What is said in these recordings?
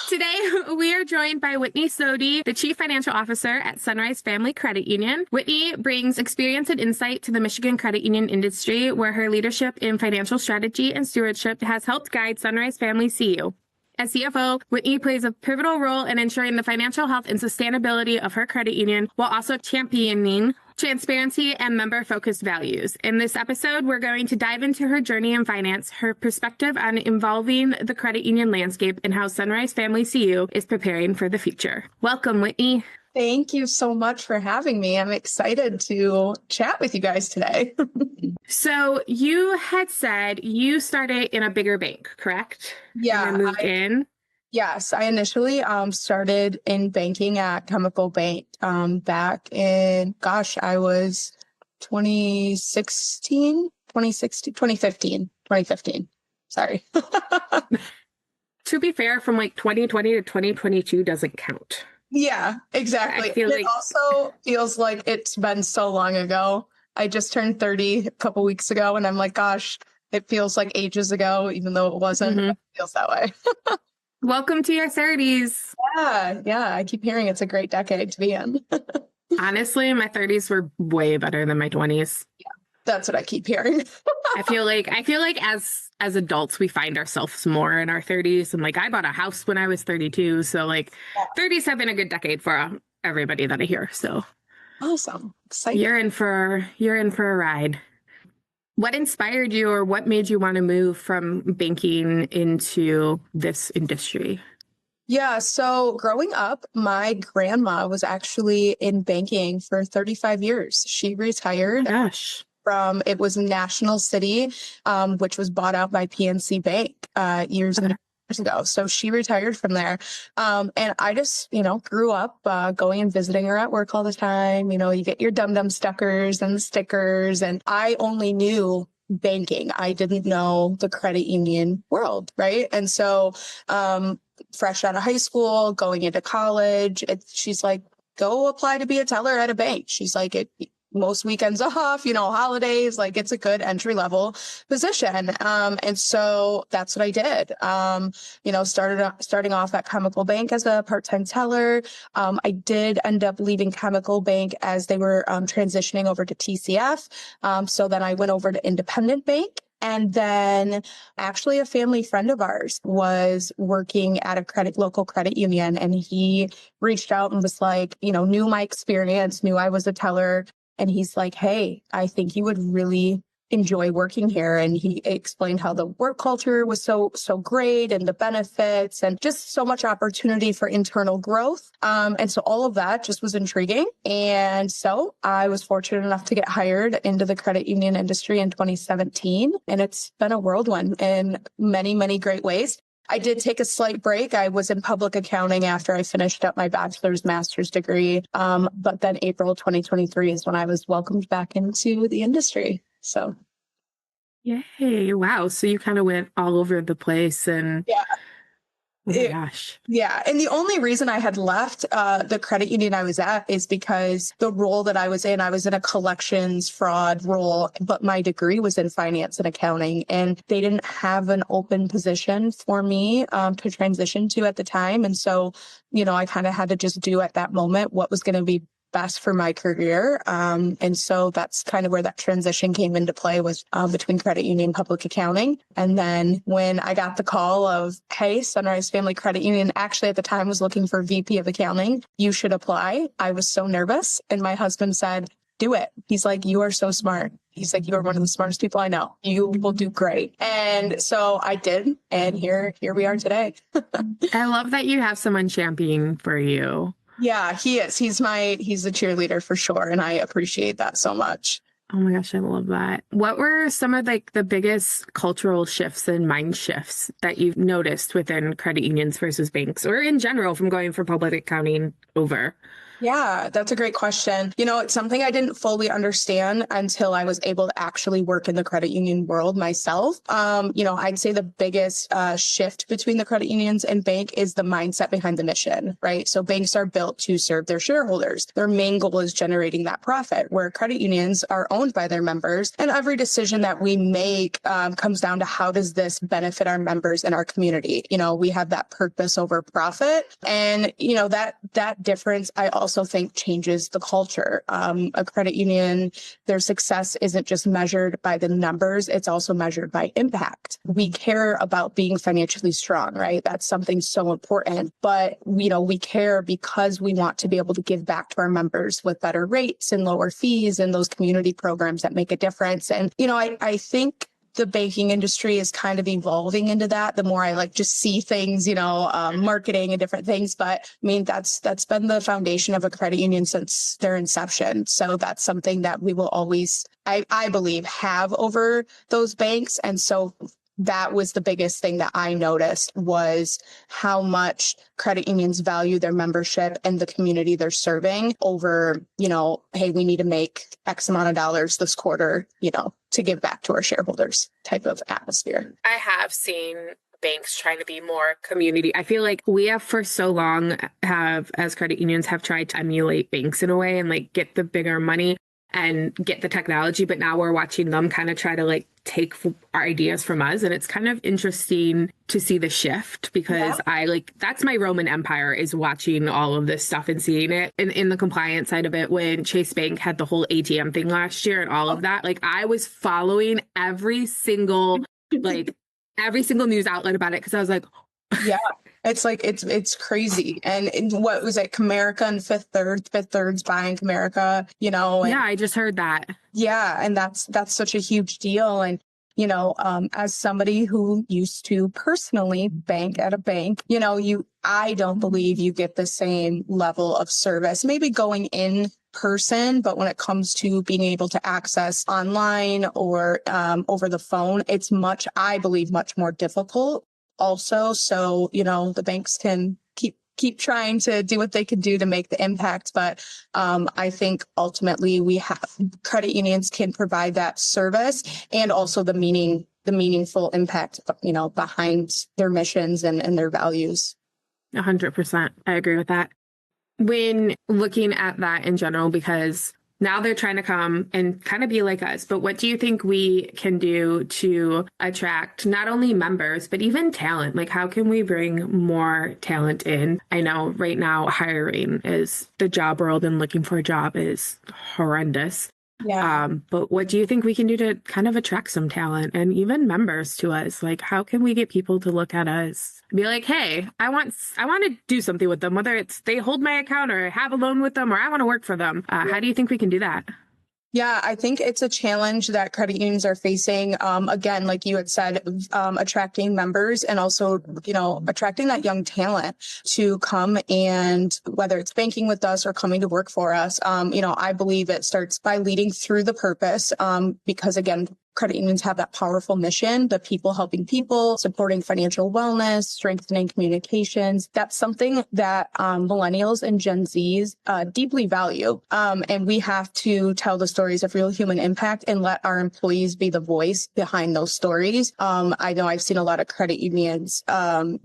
Today, we are joined by Whitney Sode, the Chief Financial Officer at Sunrise Family Credit Union. Whitney brings experience and insight to the Michigan credit union industry, where her leadership in financial strategy and stewardship has helped guide Sunrise Family CU. As CFO, Whitney plays a pivotal role in ensuring the financial health and sustainability of her credit union while also championing transparency and member-focused values. In this episode, we're going to dive into her journey in finance, her perspective on involving the credit union landscape, and how Sunrise Family CU is preparing for the future. Welcome, Whitney. Thank you so much for having me. I'm excited to chat with you guys today. So you had said you started in a bigger bank, correct? Yeah. And then moved in? Yes, I initially started in banking at Chemical Bank back in, I was 2015. Sorry. To be fair, from like 2020 to 2022 doesn't count. Yeah, exactly. It also feels like it's been so long ago. I just turned 30 a couple weeks ago, and I'm like, gosh, it feels like ages ago, even though it wasn't. It feels that way. Welcome to your 30s. Yeah. I keep hearing it's a great decade to be in. Honestly, my 30s were way better than my 20s. Yeah, that's what I keep hearing. I feel like as adults, we find ourselves more in our 30s. And like, I bought a house when I was 32. So like 30s have been a good decade for everybody that I hear. So awesome. Exciting. You're in for a ride. What inspired you, or what made you want to move from banking into this industry? Yeah, so growing up, my grandma was actually in banking for 35 years. She retired from, it was National City, which was bought out by PNC Bank years ago. So she retired from there. And I just, grew up going and visiting her at work all the time. You get your dum-dum stuckers and the stickers, and I only knew banking. I didn't know the credit union world, right? And so fresh out of high school, going into college, she's like, go apply to be a teller at a bank. She's like, most weekends off, holidays, like it's a good entry level position. And so that's what I did. Starting off at Chemical Bank as a part-time teller. I did end up leaving Chemical Bank as they were transitioning over to TCF. So then I went over to Independent Bank. And then actually a family friend of ours was working at a local credit union, and he reached out and was like, knew my experience, knew I was a teller. And he's like, hey, I think you would really enjoy working here. And he explained how the work culture was so great, and the benefits, and just so much opportunity for internal growth. And so all of that just was intriguing. And so I was fortunate enough to get hired into the credit union industry in 2017. And it's been a whirlwind in many, many great ways. I did take a slight break. I was in public accounting after I finished up my master's degree. But then April 2023 is when I was welcomed back into the industry. So. Yay. Wow. So you kind of went all over the place and. Yeah. Oh my gosh. Yeah. And the only reason I had left the credit union I was at is because the role that I was in a collections fraud role, but my degree was in finance and accounting, and they didn't have an open position for me to transition to at the time. And so, I kind of had to just do at that moment what was going to be best for my career. And so that's kind of where that transition came into play, was between credit union and public accounting. And then when I got the call of, hey, Sunrise Family Credit Union actually at the time was looking for VP of accounting, you should apply. I was so nervous. And my husband said, do it. He's like, you are so smart. He's like, you are one of the smartest people I know. You will do great. And so I did. And here we are today. I love that you have someone championing for you. Yeah, he is. He's a cheerleader for sure. And I appreciate that so much. Oh my gosh, I love that. What were some of the biggest cultural shifts and mind shifts that you've noticed within credit unions versus banks, or in general from going from public accounting over? Yeah, that's a great question. It's something I didn't fully understand until I was able to actually work in the credit union world myself. I'd say the biggest shift between the credit unions and bank is the mindset behind the mission, right? So banks are built to serve their shareholders. Their main goal is generating that profit, where credit unions are owned by their members. And every decision that we make comes down to how does this benefit our members and our community? We have that purpose over profit. And, that difference, I also think changes the culture. A credit union, their success isn't just measured by the numbers, it's also measured by impact. We care about being financially strong, right? That's something so important. But, we care because we want to be able to give back to our members with better rates and lower fees and those community programs that make a difference. And, I think the banking industry is kind of evolving into that. The more I just see things, marketing and different things. But I mean, that's been the foundation of a credit union since their inception. So that's something that we will always, I believe, have over those banks. And so that was the biggest thing that I noticed was how much credit unions value their membership and the community they're serving over, hey, we need to make X amount of dollars this quarter, to give back to our shareholders type of atmosphere. I have seen banks trying to be more community. I feel like we have for so long as credit unions have tried to emulate banks in a way and get the bigger money and get the technology. But now we're watching them kind of try to take our ideas from us. And it's kind of interesting to see the shift because that's my Roman Empire is watching all of this stuff and seeing it. And in the compliance side of it, when Chase Bank had the whole ATM thing last year and all of that, I was following every single news outlet about it because I was like, yeah. It's crazy. And what was it? Comerica and Fifth Third's buying Comerica, yeah, I just heard that. Yeah. And that's such a huge deal. And, as somebody who used to personally bank at a bank, I don't believe you get the same level of service, maybe going in person, but when it comes to being able to access online or over the phone, it's I believe, much more difficult. Also, so the banks can keep trying to do what they can do to make the impact, but I think ultimately credit unions can provide that service and also the meaningful impact behind their missions and their values. 100%. I agree with that. When looking at that in general, because now they're trying to come and kind of be like us. But what do you think we can do to attract not only members, but even talent? How can we bring more talent in? I know right now hiring is the job world and looking for a job is horrendous. Yeah. But what do you think we can do to kind of attract some talent and even members to us? How can we get people to look at us and be like, hey, I want to do something with them, whether it's they hold my account or have a loan with them or I want to work for them. How do you think we can do that? Yeah, I think it's a challenge that credit unions are facing. Again, like you had said, attracting members and also, attracting that young talent to come and whether it's banking with us or coming to work for us. I believe it starts by leading through the purpose, because again, credit unions have that powerful mission, the people helping people, supporting financial wellness, strengthening communications. That's something that millennials and Gen Zs deeply value. And we have to tell the stories of real human impact and let our employees be the voice behind those stories. I know I've seen a lot of credit unions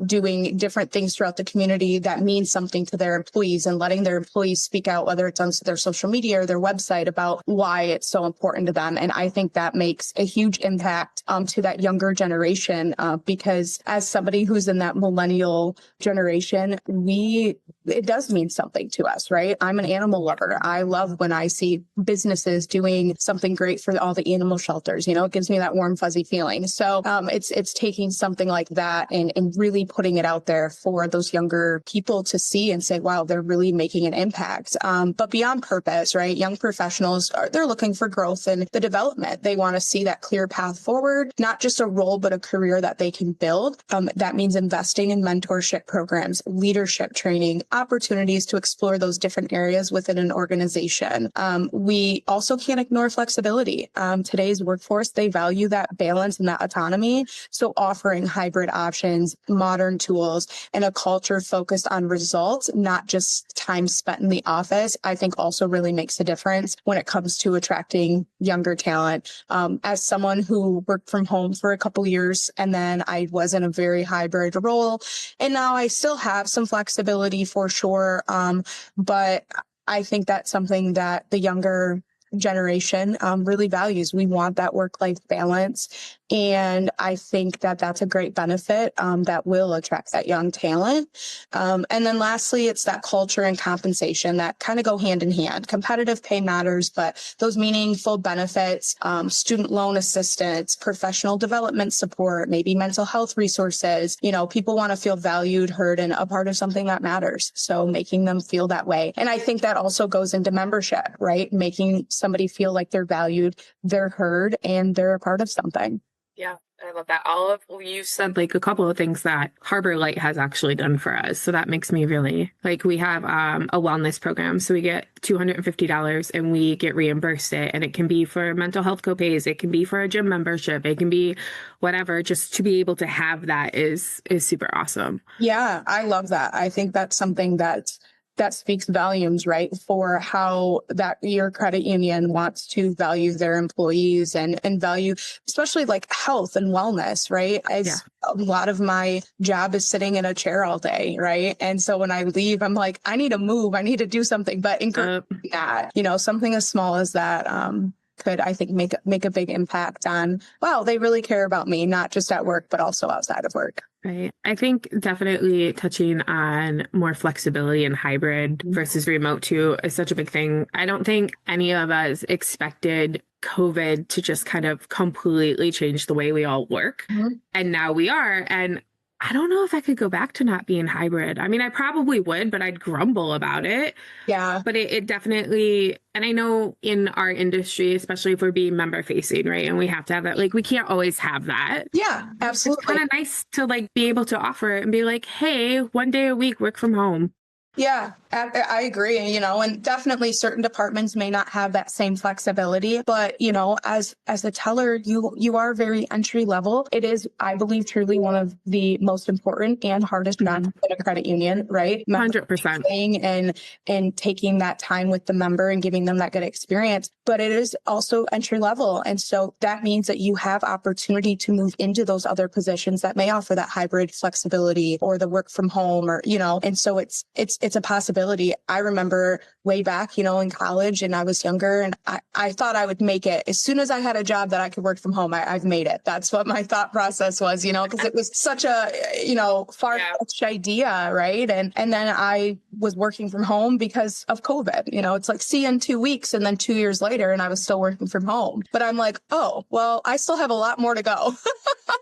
doing different things throughout the community that mean something to their employees and letting their employees speak out, whether it's on their social media or their website, about why it's so important to them. And I think that makes a huge impact to that younger generation, because as somebody who's in that millennial generation, it does mean something to us, right? I'm an animal lover. I love when I see businesses doing something great for all the animal shelters. It gives me that warm, fuzzy feeling. So it's taking something like that and really putting it out there for those younger people to see and say, wow, they're really making an impact. But beyond purpose, right? Young professionals they're looking for growth and the development. They want to see that clear path forward, not just a role, but a career that they can build. That means investing in mentorship programs, leadership training, opportunities to explore those different areas within an organization. We also can't ignore flexibility. Today's workforce, they value that balance and that autonomy. So offering hybrid options, modern tools, and a culture focused on results, not just time spent in the office, I think also really makes a difference when it comes to attracting younger talent. As someone who worked from home for a couple years, and then I was in a very hybrid role, and now I still have some flexibility for sure. But I think that's something that the younger generation really values. We want that work-life balance. And I think that that's a great benefit that will attract that young talent. And then lastly, it's that culture and compensation that kind of go hand in hand. Competitive pay matters, but those meaningful benefits, student loan assistance, professional development support, maybe mental health resources, people want to feel valued, heard, and a part of something that matters. So making them feel that way. And I think that also goes into membership, right? Making somebody feel like they're valued, they're heard, and they're a part of something. Yeah, I love that. You said like a couple of things that Harbor Light has actually done for us. So that makes me really we have a wellness program. So we get $250 and we get reimbursed it. And it can be for mental health copays. It can be for a gym membership. It can be whatever. Just to be able to have that is super awesome. Yeah, I love that. I think that's something that speaks volumes, right, for how that your credit union wants to value their employees and value, especially like health and wellness, right? A lot of my job is sitting in a chair all day, right? And so when I leave, I'm like, I need to move, I need to do something, but encouraging that, something as small as that, could, I think, make a big impact on, wow, they really care about me, not just at work, but also outside of work. Right. I think definitely touching on more flexibility and hybrid versus remote too is such a big thing. I don't think any of us expected COVID to just kind of completely change the way we all work. Mm-hmm. And now we are. And I don't know if I could go back to not being hybrid. I mean, I probably would, but I'd grumble about it. Yeah. But it definitely, and I know in our industry, especially if we're being member facing, right? And we have to have that, we can't always have that. Yeah, absolutely. It's kind of nice to be able to offer it and be like, hey, one day a week, work from home. Yeah, I agree. And definitely certain departments may not have that same flexibility, but as a teller, you are very entry level. It is, I believe, truly one of the most important and hardest jobs in a credit union, right? 100%. And taking that time with the member and giving them that good experience. But it is also entry level. And so that means that you have opportunity to move into those other positions that may offer that hybrid flexibility or the work from home and so it's a possibility. I remember way back, in college and I was younger and I thought I would make it. As soon as I had a job that I could work from home, I've made it. That's what my thought process was, because it was such a, far-fetched idea, right? And then I was working from home because of COVID. It's like, see you in 2 weeks and then 2 years later and I was still working from home. But I'm like, oh, well, I still have a lot more to go.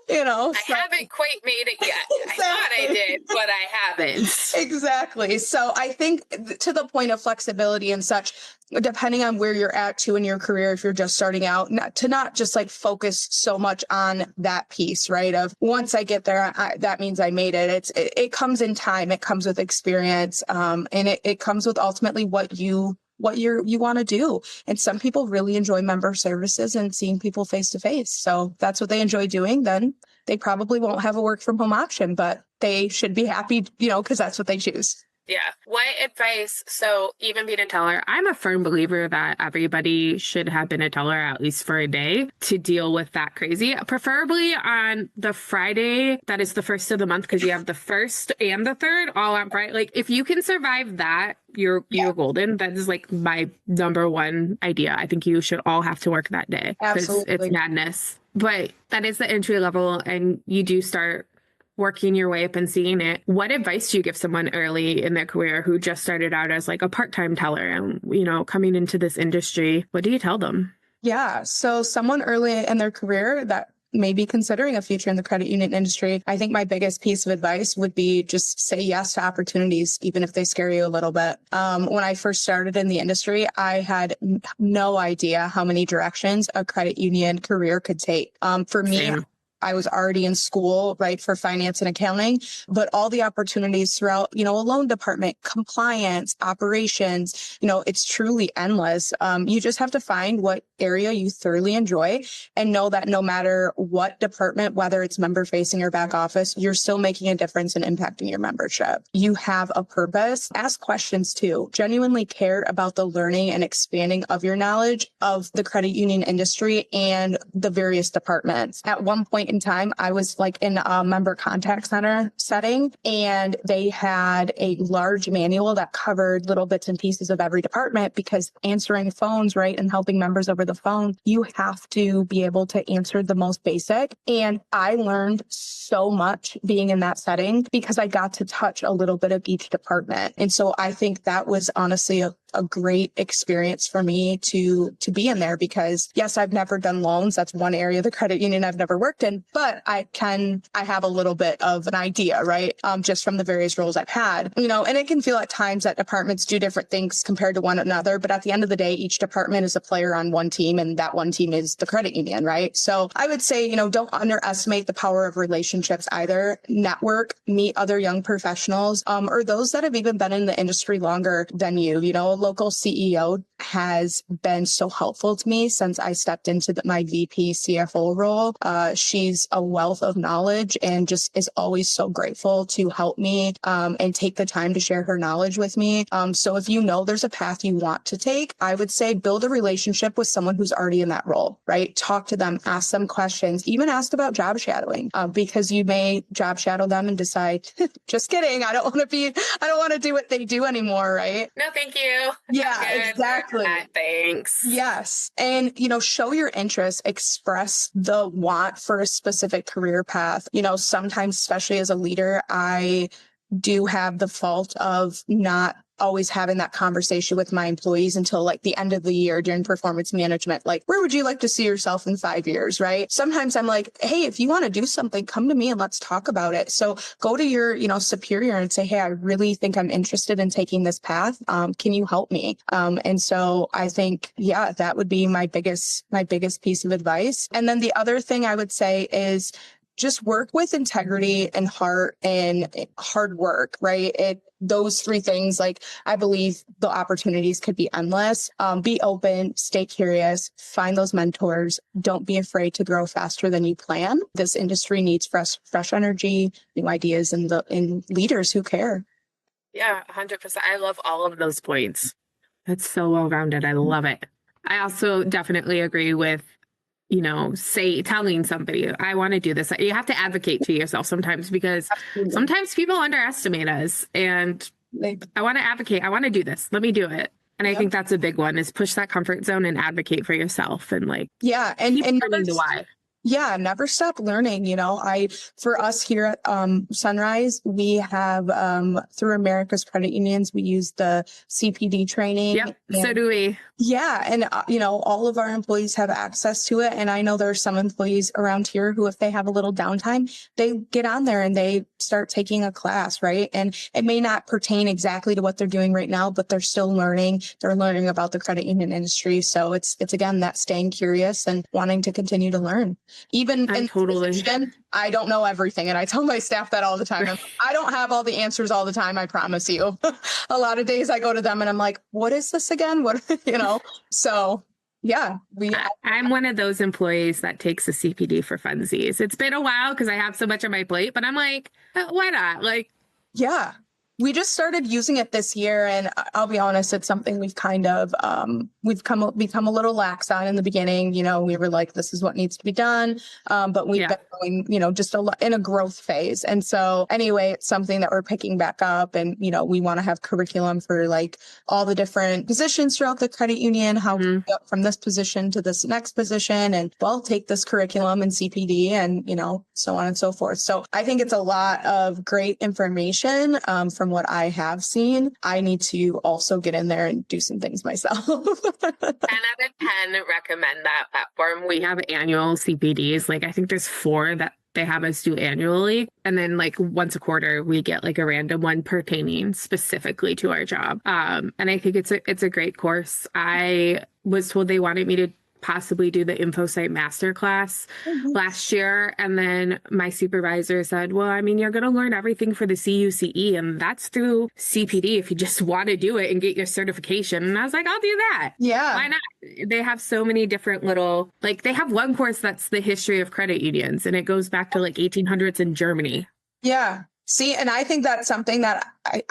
I haven't quite made it yet. Exactly. I thought I did, but I haven't. Exactly. So I think to the point of flexibility and such, depending on where you're at too in your career, if you're just starting out, not just focus so much on that piece, right? Of once I get there, that means I made it. It comes in time. It comes with experience. And it comes with ultimately what you want to do. And some people really enjoy member services and seeing people face to face. So that's what they enjoy doing. Then they probably won't have a work from home option, but they should be happy, because that's what they choose. Yeah. What advice? So even being a teller, I'm a firm believer that everybody should have been a teller at least for a day to deal with that crazy, preferably on the Friday. That is the first of the month because you have the first and the third all on Friday. If you can survive that, you're golden. That is my number one idea. I think you should all have to work that day. Absolutely. It's madness. But that is the entry level and you do start working your way up and seeing it. What advice do you give someone early in their career who just started out as a part-time teller and, coming into this industry? What do you tell them? Yeah. So someone early in their career that maybe considering a future in the credit union industry, I think my biggest piece of advice would be just say yes to opportunities, even if they scare you a little bit. When I first started in the industry, I had no idea how many directions a credit union career could take. For me, Same. I was already in school, right, for finance and accounting, but all the opportunities throughout, a loan department, compliance, operations, it's truly endless. You just have to find what area you thoroughly enjoy and know that no matter what department, whether it's member facing or back office, you're still making a difference and impacting your membership. You have a purpose. Ask questions too. Genuinely care about the learning and expanding of your knowledge of the credit union industry and the various departments. At one point in time, I was like in a member contact center setting, and they had a large manual that covered little bits and pieces of every department, because answering phones, right, and helping members over the phone, you have to be able to answer the most basic. And I learned so much being in that setting because I got to touch a little bit of each department. And so I think that was honestly a great experience for me to be in there, because yes, I've never done loans. That's one area of the credit union I've never worked in, but I have a little bit of an idea, right? Just from the various roles I've had, and it can feel at times that departments do different things compared to one another. But at the end of the day, each department is a player on one team, and that one team is the credit union, right? So I would say, don't underestimate the power of relationships either. Network, meet other young professionals, or those that have even been in the industry longer than you. A local CEO has been so helpful to me since I stepped into my VP CFO role. She's a wealth of knowledge and just is always so grateful to help me and take the time to share her knowledge with me. So if there's a path you want to take, I would say build a relationship with someone who's already in that role, right? Talk to them, ask them questions, even ask about job shadowing, because you may job shadow them and decide, just kidding, I don't want to do what they do anymore, right? No, thank you. Yeah, exactly. Thanks. Yes. And, show your interest, express the want for a specific career path. Sometimes, especially as a leader, I do have the fault of not always having that conversation with my employees until like the end of the year during performance management. Like, where would you like to see yourself in 5 years, right? Sometimes I'm like, hey, if you want to do something, come to me and let's talk about it. So go to your, superior and say, hey, I really think I'm interested in taking this path. Can you help me? And so I think, that would be my biggest piece of advice. And then the other thing I would say is just work with integrity and heart and hard work, right? Those three things, like, I believe the opportunities could be endless. Be open, stay curious, find those mentors. Don't be afraid to grow faster than you plan. This industry needs fresh energy, new ideas, and leaders who care. Yeah, 100%. I love all of those points. That's so well-rounded. I love it. I also definitely agree with, telling somebody, I want to do this. You have to advocate to yourself sometimes, because sometimes people underestimate us, and I want to advocate. I want to do this. Let me do it. And I think that's a big one, is push that comfort zone and advocate for yourself, and keep learning the why. Yeah, never stop learning. For us here at Sunrise, we have through America's credit unions, we use the CPD training. Yep, so do we. Yeah, and all of our employees have access to it. And I know there are some employees around here who, if they have a little downtime, they get on there and they start taking a class, right? And it may not pertain exactly to what they're doing right now, but they're still learning. They're learning about the credit union industry. So it's again that staying curious and wanting to continue to learn. Even in position, I don't know everything. And I tell my staff that all the time. I don't have all the answers all the time, I promise you. A lot of days I go to them and I'm like, what is this again? What, So yeah, I'm one of those employees that takes a CPD for funsies. It's been a while because I have so much on my plate, but I'm like, why not? Yeah. We just started using it this year, and I'll be honest, it's something we've kind of become a little lax on in the beginning. We were like, this is what needs to be done, but we've been going, just in a growth phase. And so anyway, it's something that we're picking back up, and we want to have curriculum for like all the different positions throughout the credit union, how we go from this position to this next position, and we'll take this curriculum and CPD and so on and so forth. So I think it's a lot of great information from from what I have seen, I need to also get in there and do some things myself. 10 out of 10 recommend that platform. We have annual CPDs. Like I think there's 4 that they have us do annually. And then like once a quarter, we get like a random one pertaining specifically to our job. And I think it's a great course. I was told they wanted me to possibly do the InfoSite masterclass last year. And then my supervisor said, well, I mean, you're going to learn everything for the CUCE, and that's through CPD if you just want to do it and get your certification. And I was like, I'll do that. Yeah. Why not? They have so many different little, like they have one course that's the history of credit unions, and it goes back to like 1800s in Germany. Yeah. See, and I think that's something that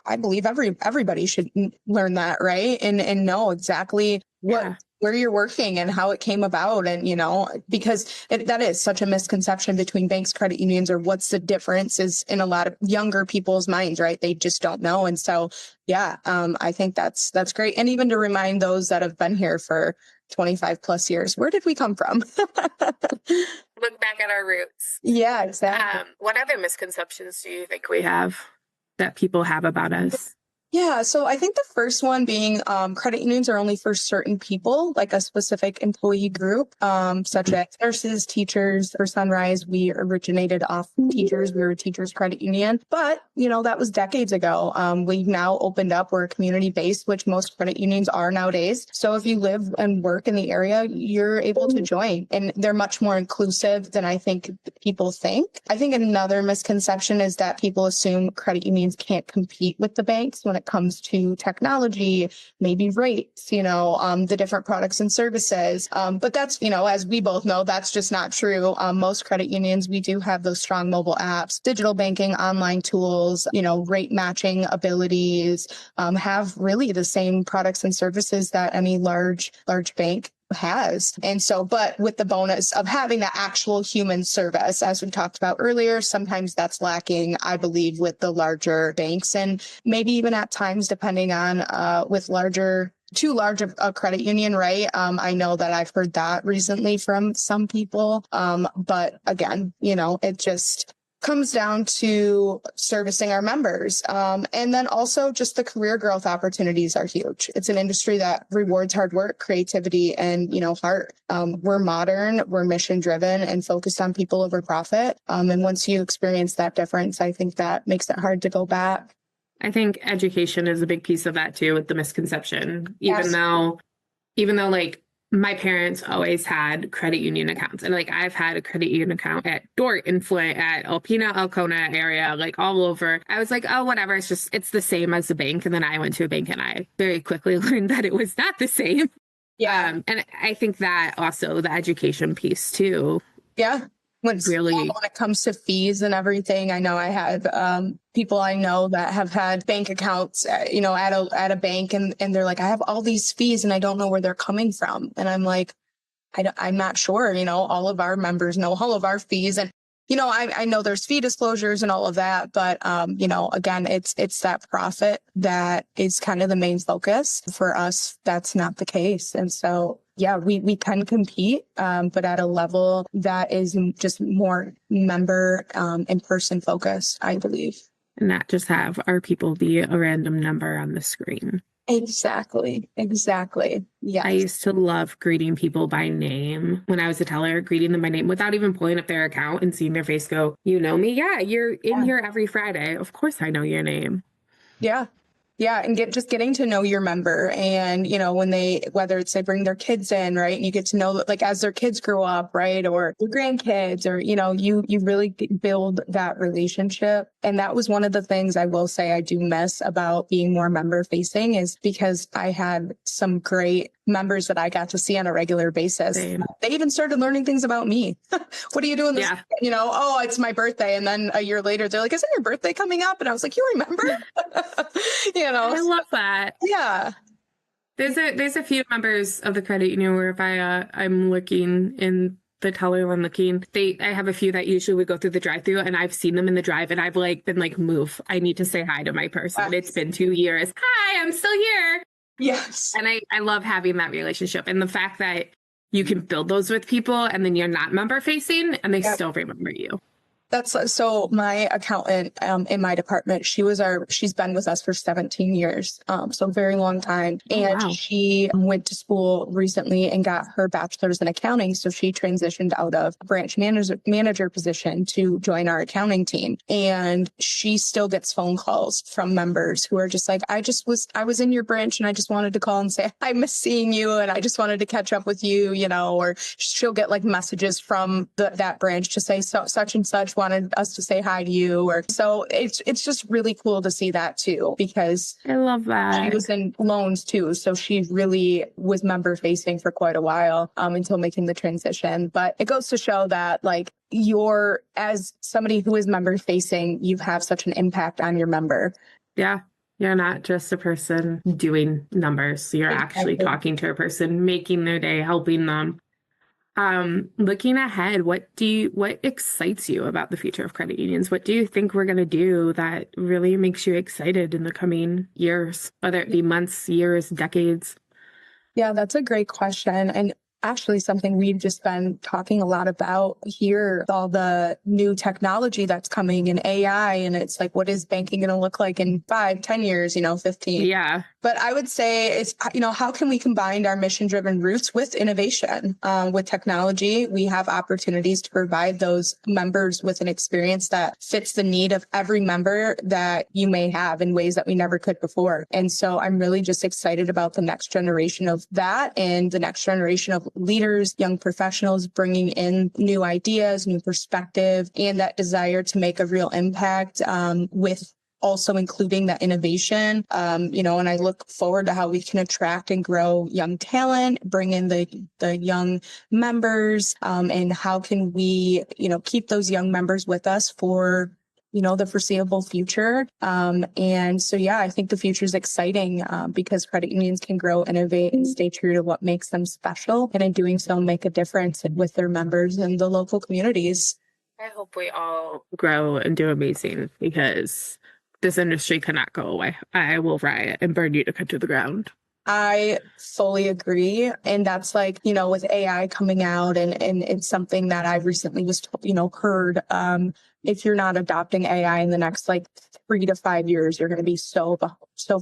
I believe everybody should learn that, right? And know exactly where you're working and how it came about. And, because that is such a misconception between banks, credit unions, or what's the difference is in a lot of younger people's minds, right? They just don't know. And so, I think that's great. And even to remind those that have been here for 25 plus years, where did we come from? Look back at our roots. Yeah, exactly. What other misconceptions do you think we have that people have about us? Yeah, so I think the first one being credit unions are only for certain people, like a specific employee group, such as nurses, teachers. For Sunrise, we originated off teachers. We were a teachers credit union, but that was decades ago. We've now opened up. We're community-based, which most credit unions are nowadays. So if you live and work in the area, you're able to join, and they're much more inclusive than I think people think. I think another misconception is that people assume credit unions can't compete with the banks when it comes to technology, maybe rates, the different products and services. But that's, as we both know, that's just not true. Most credit unions, we do have those strong mobile apps, digital banking, online tools, rate matching abilities, have really the same products and services that any large bank has. And so, but with the bonus of having that actual human service, as we talked about earlier, sometimes that's lacking, I believe, with the larger banks, and maybe even at times, depending on with too large of a credit union, right? I know that I've heard that recently from some people. But again, it just comes down to servicing our members. And then also just the career growth opportunities are huge. It's an industry that rewards hard work, creativity, and, heart. We're modern, we're mission driven and focused on people over profit. And once you experience that difference, I think that makes it hard to go back. I think education is a big piece of that too, with the misconception, even though like my parents always had credit union accounts, and like I've had a credit union account at Dort and Flint, at Alpena, Alcona area, like all over. I was like, oh, whatever. It's the same as the bank. And then I went to a bank and I very quickly learned that it was not the same. Yeah. And I think that also the education piece too. Yeah. When it comes to fees and everything, I know I have people I know that have had bank accounts, at a bank, and they're like, I have all these fees and I don't know where they're coming from. And I'm like, I'm not sure. All of our members know all of our fees, and I know there's fee disclosures and all of that, but again, it's that profit that is kind of the main focus. For us, that's not the case, and so. Yeah, we can compete, but at a level that is just more member and person focused, I believe. And not just have our people be a random number on the screen. Exactly. Yeah. I used to love greeting people by name when I was a teller, greeting them by name without even pulling up their account and seeing their face go, you know me? Yeah, you're in here every Friday. Of course I know your name. Yeah. Yeah. And getting to know your member, and, when whether it's they bring their kids in, right. And you get to know that, like, as their kids grow up, right. Or their grandkids, or, you really build that relationship. And that was one of the things I will say I do miss about being more member facing, is because I had some great members that I got to see on a regular basis. Same. They even started learning things about me. What are you doing this? Yeah. Oh, it's my birthday. And then a year later, they're like, isn't your birthday coming up? And I was like, you remember? I love that. Yeah. There's a few members of the credit union where if I'm looking in the teller I'm looking, I have a few that usually would go through the drive-thru, and I've seen them in the drive, and I've been like, move. I need to say hi to my person. It's been 2 years. Hi, I'm still here. Yes. And I love having that relationship, and the fact that you can build those with people, and then you're not member facing and they still remember you. That's so my accountant in my department, she's been with us for 17 years. So very long time. And wow. She went to school recently and got her bachelor's in accounting. So she transitioned out of branch manager position to join our accounting team. And she still gets phone calls from members who are just like, I was in your branch and I just wanted to call and say, I miss seeing you. And I just wanted to catch up with you, or she'll get like messages from that branch to say such and such wanted us to say hi to you. Or so it's just really cool to see that too, because I love that. She was in loans too. So she really was member facing for quite a while until making the transition. But it goes to show that like as somebody who is member facing, you have such an impact on your member. Yeah. You're not just a person doing numbers. You're actually talking to a person, making their day, helping them. Looking ahead, what excites you about the future of credit unions? What do you think we're going to do that really makes you excited in the coming years, whether it be months, years, decades? Yeah, that's a great question. And actually something we've just been talking a lot about here, all the new technology that's coming in AI. And it's like, what is banking going to look like in 5, 10 years, 15? Yeah. But I would say it's, how can we combine our mission-driven roots with innovation? With technology, we have opportunities to provide those members with an experience that fits the need of every member that you may have in ways that we never could before. And so I'm really just excited about the next generation of that and the next generation of leaders, young professionals bringing in new ideas, new perspective, and that desire to make a real impact with also including that innovation, and I look forward to how we can attract and grow young talent, bring in the young members, and how can we, keep those young members with us for the foreseeable future. And so, yeah, I think the future is exciting because credit unions can grow, innovate, and stay true to what makes them special. And in doing so, make a difference with their members and the local communities. I hope we all grow and do amazing because this industry cannot go away. I will riot and burn you to the ground. I fully agree. And that's like, with AI coming out and it's something that I recently was, heard, if you're not adopting AI in the next 3 to 5 years, you're going to be so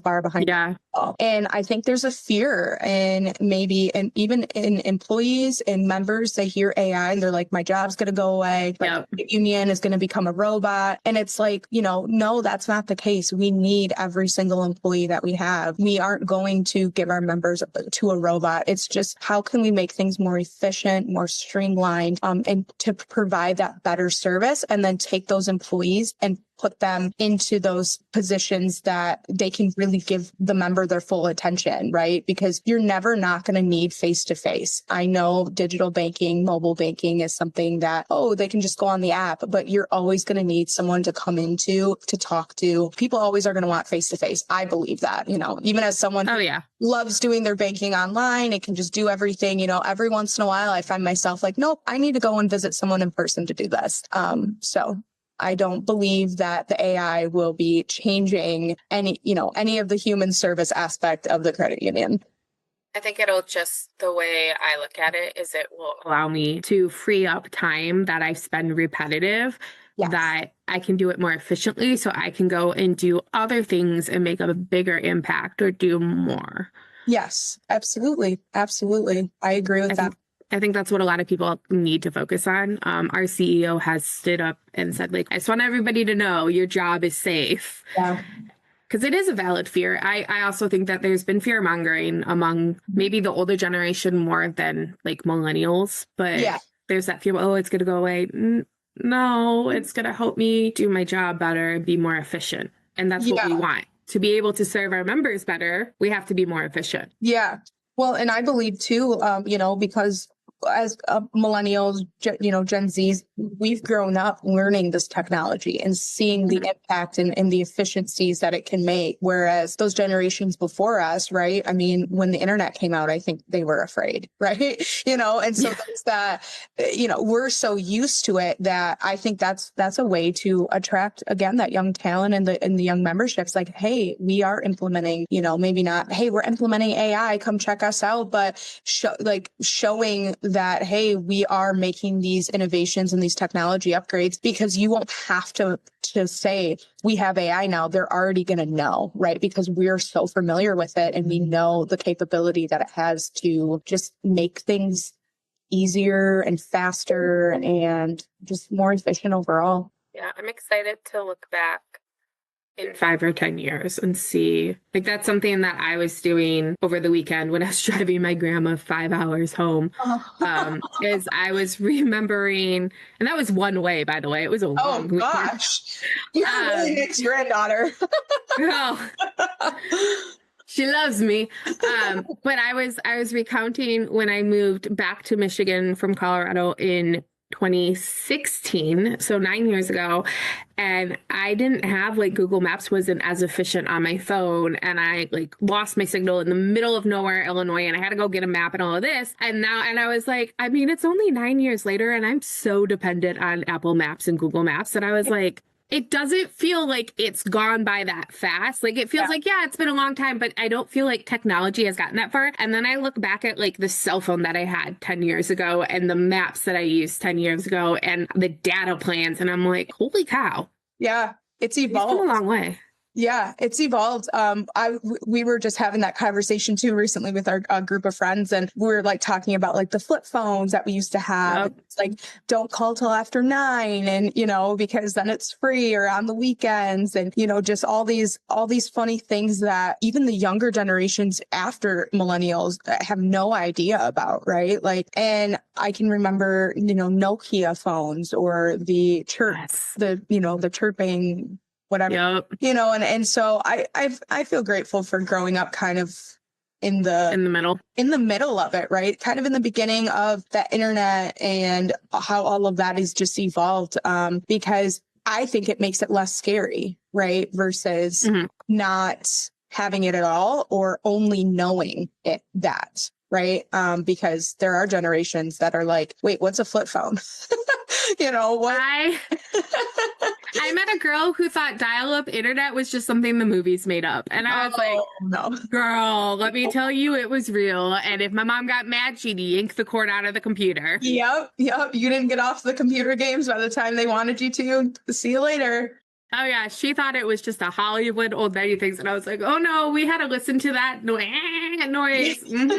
far behind. Yeah. And I think there's a fear and even in employees and members, they hear AI and they're like, my job's going to go away. The union is going to become a robot. And it's like, no, that's not the case. We need every single employee that we have. We aren't going to give our members to a robot. It's just, how can we make things more efficient, more streamlined, and to provide that better service and then take those employees and put them into those positions that they can really give the member their full attention, right? Because you're never not going to need face-to-face. I know digital banking, mobile banking is something that, they can just go on the app, but you're always going to need someone to come into, to talk to. People always are going to want face-to-face. I believe that, even as someone who loves doing their banking online, it can just do everything, every once in a while I find myself like, nope, I need to go and visit someone in person to do this. So I don't believe that the AI will be changing any of the human service aspect of the credit union. I think it'll just, the way I look at it is it will allow me to free up time that I spend repetitive, that I can do it more efficiently so I can go and do other things and make a bigger impact or do more. Yes, absolutely. Absolutely. I agree with that. I think that's what a lot of people need to focus on. Our CEO has stood up and said, I just want everybody to know your job is safe. Yeah. Because it is a valid fear. I also think that there's been fear mongering among maybe the older generation more than millennials. But there's that fear, it's going to go away. No, it's going to help me do my job better and be more efficient. And that's what we want. To be able to serve our members better, we have to be more efficient. Yeah. Well, and I believe too, because as millennials, Gen Zs, we've grown up learning this technology and seeing the impact and the efficiencies that it can make. Whereas those generations before us, right? I mean, when the internet came out, I think they were afraid, right? And so there's that, we're so used to it that I think that's a way to attract, again, that young talent and the young memberships. Like, hey, we are implementing, maybe not, hey, we're implementing AI, come check us out, but showing that, hey, we are making these innovations and these technology upgrades because you won't have to say we have AI now. They're already going to know, right? Because we're so familiar with it and we know the capability that it has to just make things easier and faster and just more efficient overall. Yeah, I'm excited to look back in 5 or 10 years and see. Like, that's something that I was doing over the weekend when I was driving my grandma 5 hours home. Is I was remembering, and that was one way, by the way. It was a long weekend. Gosh, you're really Nick's granddaughter. Girl. She loves me. But I was recounting when I moved back to Michigan from Colorado in 2016, so 9 years ago, and I didn't have, like, Google Maps wasn't as efficient on my phone, and I, like, lost my signal in the middle of nowhere, Illinois, and I had to go get a map and all of this. And I was like, I mean, it's only 9 years later, and I'm so dependent on Apple Maps and Google Maps that I was like, it doesn't feel like it's gone by that fast. Like, it feels like, yeah, it's been a long time, but I don't feel like technology has gotten that far. And then I look back at, like, the cell phone that I had 10 years ago and the maps that I used 10 years ago and the data plans. And I'm like, holy cow. Yeah, it's evolved. It's come a long way. Yeah, it's evolved. We were just having that conversation too recently with our group of friends, and we were like talking about like the flip phones that we used to have. Yep. It's like, don't call till after 9, and because then it's free, or on the weekends, and just all these funny things that even the younger generations after millennials have no idea about, right? Like, and I can remember Nokia phones or the the chirping, whatever, yep. And so I feel grateful for growing up kind of in the middle of it, right? Kind of in the beginning of the internet and how all of that is just evolved, because I think it makes it less scary, right? Versus not having it at all or only knowing that. Right. Because there are generations that are like, wait, what's a flip phone? What? I met a girl who thought dial-up internet was just something the movies made up. And I was like, no, girl, let me tell you, it was real. And if my mom got mad, she'd yank the cord out of the computer. Yep. You didn't get off the computer games by the time they wanted you to. See you later. Oh, yeah. She thought it was just a Hollywood old lady things. And I was like, oh, no, we had to listen to that noise. And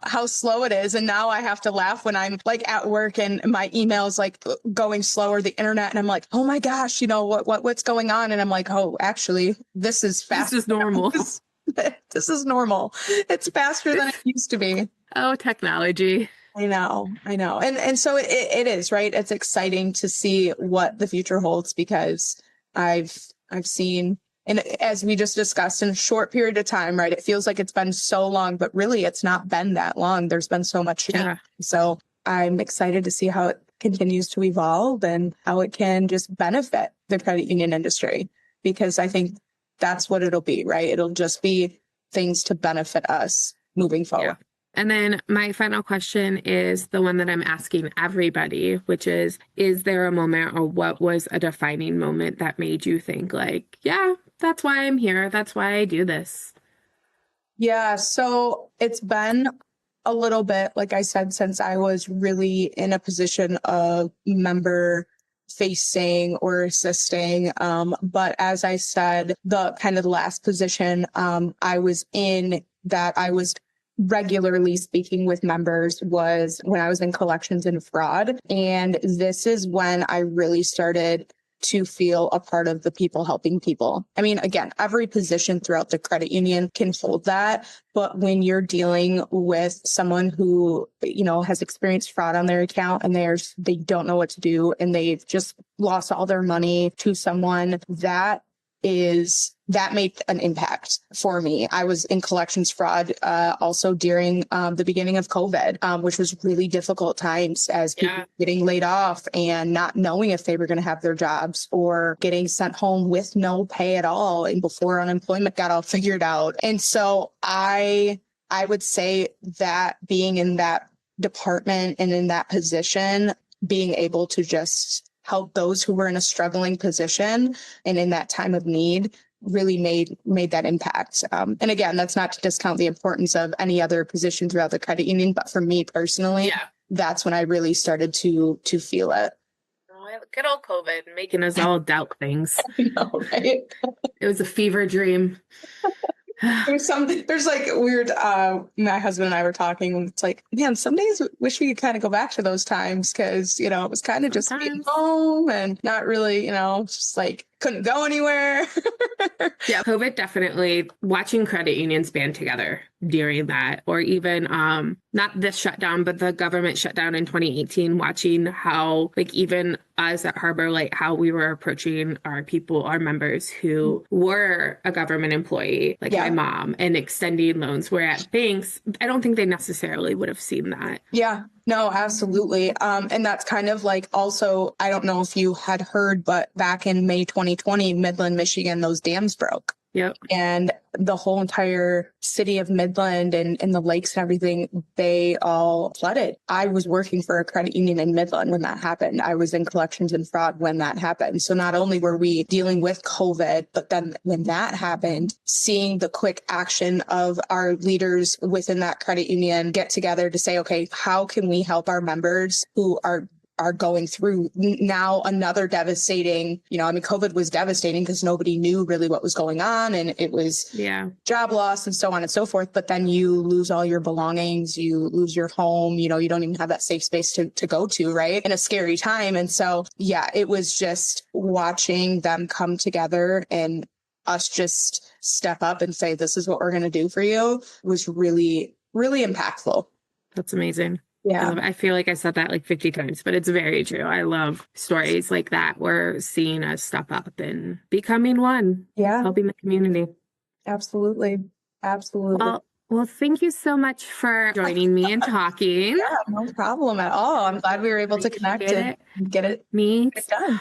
how slow it is. And now I have to laugh when I'm like at work and my email's like going slower, the internet. And I'm like, oh my gosh, what's going on? And I'm like, oh, actually, this is fast. This is normal. This is normal. It's faster than it used to be. Oh, technology. I know. And so it is, right? It's exciting to see what the future holds, because I've seen, and as we just discussed, in a short period of time, right? It feels like it's been so long, but really it's not been that long. There's been so much change. Yeah. So I'm excited to see how it continues to evolve and how it can just benefit the credit union industry, because I think that's what it'll be, right? It'll just be things to benefit us moving forward. Yeah. And then my final question is the one that I'm asking everybody, which is there a moment, or what was a defining moment that made you think like, yeah, that's why I'm here. That's why I do this? Yeah. So it's been a little bit, like I said, since I was really in a position of member facing or assisting. But as I said, the kind of the last position I was in that I was regularly speaking with members was when I was in collections and fraud. And this is when I really started to feel a part of the people helping people. I mean, again, every position throughout the credit union can hold that. But when you're dealing with someone who, has experienced fraud on their account and they don't know what to do and they've just lost all their money to someone, that made an impact for me. I was in collections fraud also during the beginning of COVID, which was really difficult times, as people getting laid off and not knowing if they were going to have their jobs, or getting sent home with no pay at all, and before unemployment got all figured out. And so I would say that being in that department and in that position, being able to just help those who were in a struggling position and in that time of need really made that impact. And again, that's not to discount the importance of any other position throughout the credit union, but for me personally, that's when I really started to feel it. Oh, good old COVID making us all doubt things. I know, right? It was a fever dream. There's like weird, my husband and I were talking, it's like, man, some days wish we could kind of go back to those times because, you know, it was kind of just being home and not really, you know, just like couldn't go anywhere. Yeah, COVID definitely, watching credit unions band together during that, or even not this shutdown, but the government shutdown in 2018, watching how, like, even us at Harbor Light, how we were approaching our people, our members who were a government employee, like my mom, and extending loans, where at banks, I don't think they necessarily would have seen that. Yeah. No, absolutely. And that's kind of like also, I don't know if you had heard, but back in May 2020, Midland, Michigan, those dams broke. Yep. And the whole entire city of Midland and the lakes and everything, they all flooded. I was working for a credit union in Midland when that happened. I was in collections and fraud when that happened. So not only were we dealing with COVID, but then when that happened, seeing the quick action of our leaders within that credit union get together to say, okay, how can we help our members who are going through now another devastating, you know, I mean, COVID was devastating because nobody knew really what was going on, and it was job loss and so on and so forth. But then you lose all your belongings, you lose your home, you know, you don't even have that safe space to go to, right? In a scary time. And so, yeah, it was just watching them come together and us just step up and say, this is what we're going to do for you, was really, really impactful. That's amazing. Yeah. I feel like I said that like 50 times, but it's very true. I love stories like that. We're seeing us step up and becoming one. Yeah. Helping the community. Absolutely. Absolutely. Well, thank you so much for joining me and talking. Yeah, no problem at all. I'm glad we were able to connect and get it done.